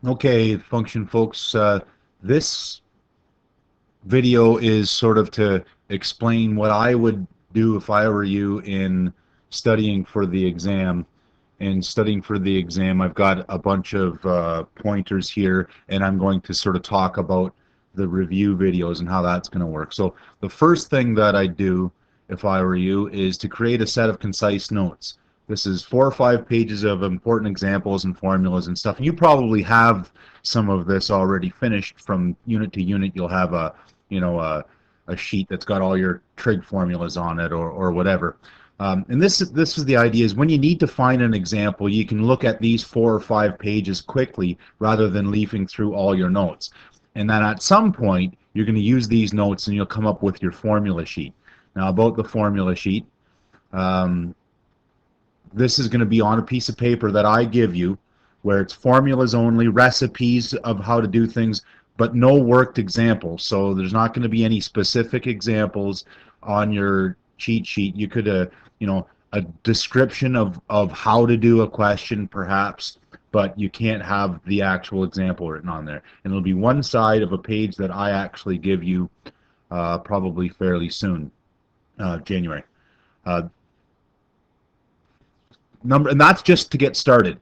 Okay, function folks, this video is sort of to explain what I would do if I were you in studying for the exam. And studying for the exam, I've got a bunch of pointers here, and I'm going to sort of talk about the review videos and how that's going to work. So the first thing that I do if I were you is to create a set of concise notes. This is 4 or 5 pages of important examples and formulas and stuff. And you probably have some of this already finished. From unit to unit, you'll have a sheet that's got all your trig formulas on it, or whatever. And this is the idea: is when you need to find an example, you can look at these 4 or 5 pages quickly rather than leafing through all your notes. And then at some point, you're going to use these notes and you'll come up with your formula sheet. Now, about the formula sheet, this is going to be on a piece of paper that I give you, where it's formulas only, recipes of how to do things, but no worked examples. So there's not going to be any specific examples on your cheat sheet. You could, a description of how to do a question perhaps, but you can't have the actual example written on there. And it'll be one side of a page that I actually give you probably fairly soon, January. And that's just to get started.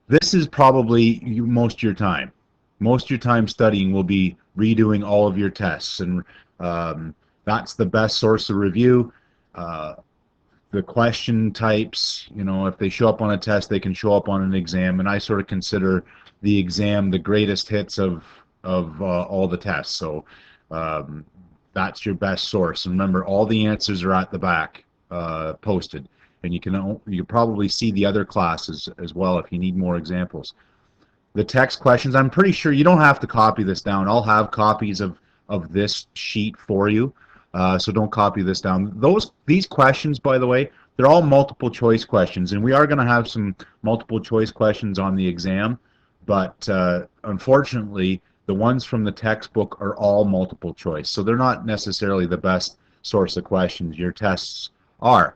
This is probably most of your time. Most of your time studying will be redoing all of your tests, and that's the best source of review. The question types, if they show up on a test, they can show up on an exam, and I sort of consider the exam the greatest hits of all the tests. So that's your best source. And remember, all the answers are at the back, posted, and you can probably see the other classes as well if you need more examples. The text questions, I'm pretty sure you don't have to copy this down. I'll have copies of this sheet for you, so don't copy this down. These questions, by the way, they're all multiple choice questions, and we are going to have some multiple choice questions on the exam, but unfortunately, the ones from the textbook are all multiple choice, so they're not necessarily the best source of questions. Your tests are.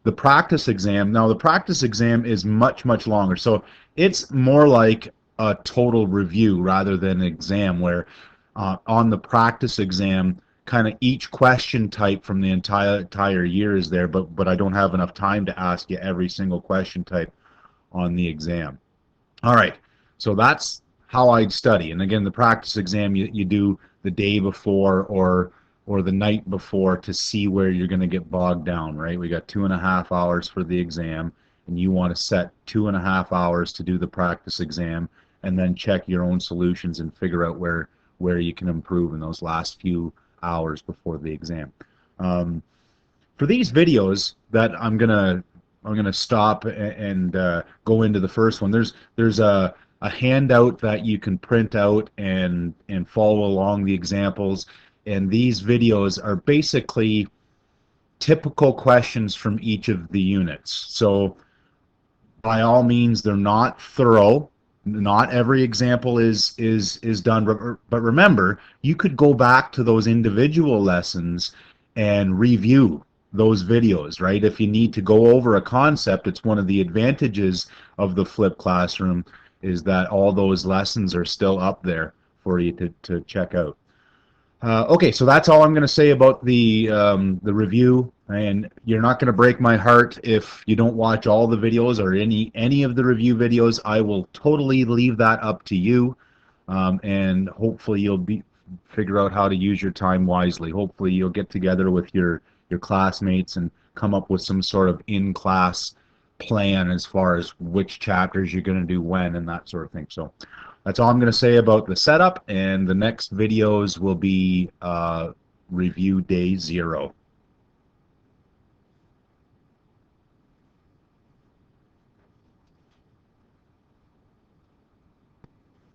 The practice exam, now the practice exam is much, much longer. So it's more like a total review rather than an exam, where on the practice exam, kind of each question type from the entire year is there, but I don't have enough time to ask you every single question type on the exam. All right, so that's how I'd study. And again, the practice exam you do the day before or the night before to see where you're going to get bogged down, right? We got 2.5 hours for the exam, and you want to set 2.5 hours to do the practice exam, and then check your own solutions and figure out where you can improve in those last few hours before the exam. For these videos that I'm gonna stop and go into the first one. There's a handout that you can print out and follow along the examples. And these videos are basically typical questions from each of the units. So by all means, they're not thorough. Not every example is done, but remember, you could go back to those individual lessons and review those videos, right? If you need to go over a concept, it's one of the advantages of the flipped classroom is that all those lessons are still up there for you to check out. Okay, so that's all I'm going to say about the review, and you're not going to break my heart if you don't watch all the videos or any of the review videos. I will totally leave that up to you, and hopefully you'll figure out how to use your time wisely. Hopefully you'll get together with your classmates and come up with some sort of in-class plan as far as which chapters you're going to do when and that sort of thing. So that's all I'm going to say about the setup, and the next videos will be review day 0.